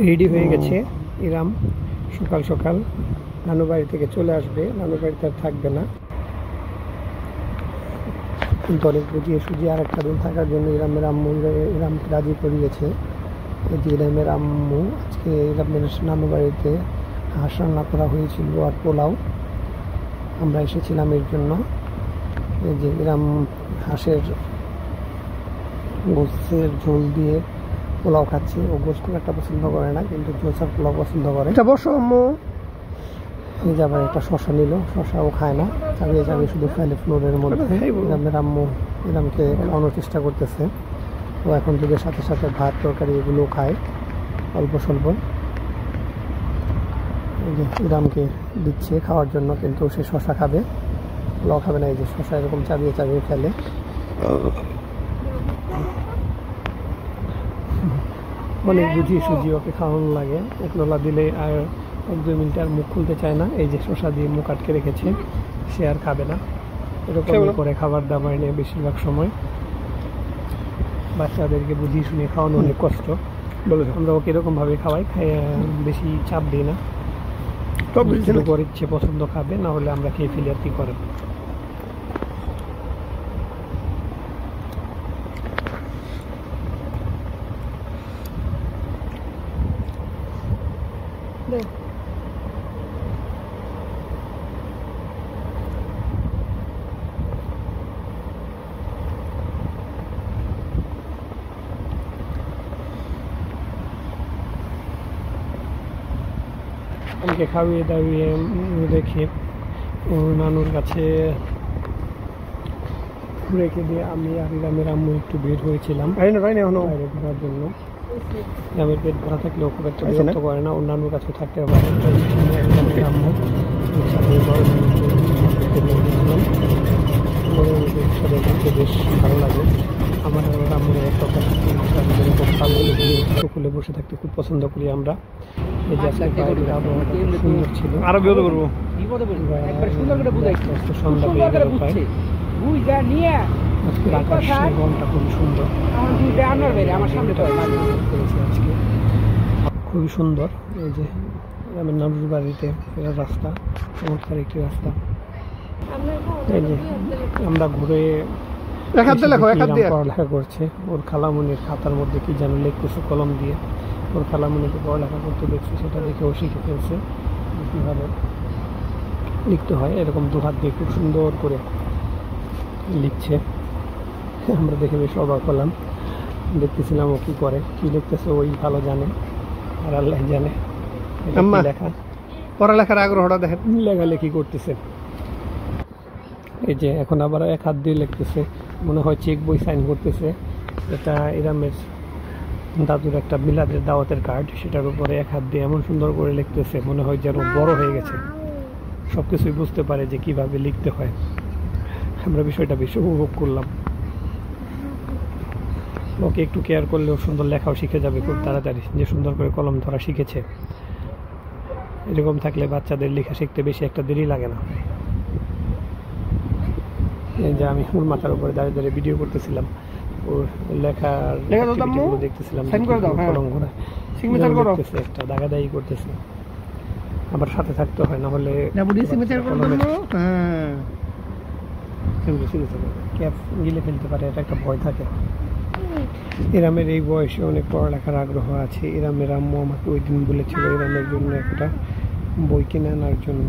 Ready হয়ে গেছে ইরাম। সকাল সকাল নানু বাড়ি থেকে চলে আসবে, নানু বাড়িতে আর থাকবে না। কিন্তু অনেক বুঝিয়ে সুঝিয়ে আর একটা দিন থাকার জন্য ইরামের আম্মু ইরামকে রাজি করিয়েছে। এই যে ইরামের আম্মু আজকে ইরামের নানু বাড়িতে হাঁস রান্না করা হয়েছিল আর পোলাও, আমরা এসেছিলাম এর জন্য। এই যে ইরাম হাঁসের গোস্তের ঝোল দিয়ে পোলাও খাচ্ছে। ও গোস্ত খুব একটা পছন্দ করে না, কিন্তু জোসার পোলাও পছন্দ করে। এটা বসো আম্মু। এই যে আবার একটা শশা নিল, শশাও খায় না, চাবিয়ে চাবিয়ে শুধু ফেলে ফ্লোরের মধ্যে। ইরামের আম্মু ইরামকে খাওয়ানোর চেষ্টা করতেছে। ও এখন দুধের সাথে সাথে ভাত তরকারি এগুলো খায় অল্প স্বল্প। এই যে ইরামকে দিচ্ছে খাওয়ার জন্য, কিন্তু সে শশা খাবে, পোলাও খাবে না। এই যে শশা এরকম চাবিয়ে চাবিয়ে ফেলে। অনেক বুঝিয়ে সুঝিয়ে ওকে খাওয়ানো লাগে। এক লোলা দিলে আর 1-2 মিনিট আর মুখ খুলতে চায় না। এই যে শশা দিয়ে মুখ আটকে রেখেছে, সে আর খাবে না। এরকম করে খাবার দাবার নিয়ে বেশিরভাগ সময় বাচ্চাদেরকে বুঝিয়ে শুনিয়ে খাওয়ানো অনেক কষ্ট। আমরা ওকে এরকমভাবে খাওয়াই, বেশি চাপ দিই না। ওর ইচ্ছে পছন্দ খাবে, না হলে আমরা খেয়ে ফেলি আর কি করে। আমাকে খাইয়ে দাইয়ে রেখে ওর নানুর কাছে রেখে দিয়ে আমি আর ইরামের আম্মু একটু বের হয়েছিলাম বাইরে ঘোরার জন্য। ইরামের পেট ভরা থাকলেও খুব একটা বিরক্ত করে না, ওর নানুর কাছে থাকতে হবে। ইরামের আম্মু সাথে ঘুরতে বেশ ভালো লাগে। আমার আম্মুর একটা খুলে বসে থাকতে খুব পছন্দ করি আমরা। এই যে সুন্দর ছিল, আরো বিপদে করবো সন্ধ্যা হয়ে গেল প্রায়। আজকের আকাশের রংটা খুবই সুন্দর, খুবই সুন্দর। এই যে আমার নানুর বাড়িতে ফেরার রাস্তা, চমৎকার একটি রাস্তা। এই যে আমরা ঘুরে পড়ালেখা করছে। ওর খালামুনির খাতার মধ্যে কি যেন লিখতেছে কলম দিয়ে। ওর খালামুনিকে পড়ালেখা করতে দেখছে, সেটা দেখে ও শিখে ফেলছে কীভাবে লিখতে হয়। এরকম দুহাত দিয়ে খুব সুন্দর করে লিখছে। আমরা দেখে বেশ অবাক হলাম, দেখতেছিলাম ও কি করে, কি লিখতেছে ওই ভালো জানে, আর আল্লাহ জানে। লেখা পড়ালেখার আগ্রহটা দেখেন, লেখালেখি করতেছে। এই যে এখন আবার এক হাত দিয়ে লিখতেছে, মনে হয় চেক বই সাইন করতেছে। এটা ইরামের দাদুর একটা মিলাদের দাওয়াতের কার্ড, সেটার উপরে এক হাত দিয়ে এমন সুন্দর করে লিখতেছে, মনে হয় যেন বড় হয়ে গেছে, সবকিছুই বুঝতে পারে যে কিভাবে লিখতে হয়। আমরা বিষয়টা বেশ উপভোগ করলাম। ওকে একটু কেয়ার করলেও সুন্দর লেখাও শিখে যাবে খুব তাড়াতাড়ি, যে সুন্দর করে কলম ধরা শিখেছে। এরকম থাকলে বাচ্চাদের লেখা শিখতে বেশি একটা দেরি লাগে না। এই যে আমি ওর মাথার উপরে দাঁড়িয়ে দাঁড়িয়ে ভিডিও করতেছিলাম, ওর লেখার দেখতেছিলাম, কলম ঘোরা একটা দাগাদাগি করতেছে। আবার সাথে থাকতে হয়, না হলে ক্যাপ গিলে ফেলতে পারে, এটা একটা ভয় থাকে। ইরামের এই বয়সে অনেক পড়ালেখার আগ্রহ আছে। ইরামের আম্মু আমাকে ওই দিন বলেছিল ইরামের জন্য একটা বই কিনে আনার জন্য,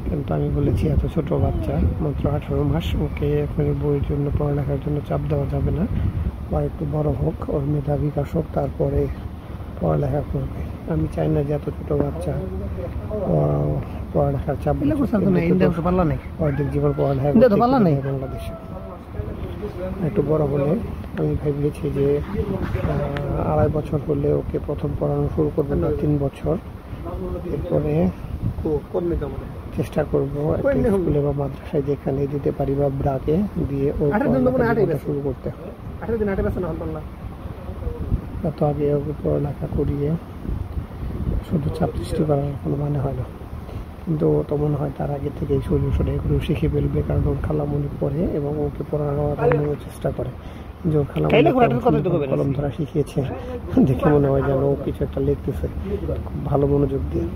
কিন্তু আমি বলেছি এত ছোট বাচ্চা, মাত্র 18 মাস, ওকে এখন বইয়ের জন্য পড়ালেখার জন্য চাপ দেওয়া যাবে না, বা একটু বড় হোক, ওর মেধা বিকাশ হোক, তারপরে পড়ালেখা করবে। আমি চাই না যে এত ছোট বাচ্চা পড়ালেখার চাপ, অর্ধেক জীবন পড়ালেখা বাংলাদেশে। একটু বড় হলে আমি ভেবেছি যে 2.5 বছর হলে ওকে প্রথম পড়ানো শুরু করবো, না 3 বছর। এরপরে চেষ্টা করবো স্কুলে বা মাদ্রাসায় যেখানে দিতে পারি, বা ব্রাকে দিয়ে ও শুরু করতে। তত আগে ওকে পড়ালেখা করিয়ে শুধু চাপ সৃষ্টি করার কোনো মানে হয় না। কিন্তু তো মনে হয় তার আগে থেকে এই সলিউশন এগুলো শিখে ফেলবে, কারণ ওর খালামুনি পড়ে এবং ওকে পড়ানোর চেষ্টা করে। জোর কলম ধরা শিখিয়েছে, দেখে মনে হয় যেন ও কিছু একটা লিখতেছে, খুব ভালো মনোযোগ দিয়ে।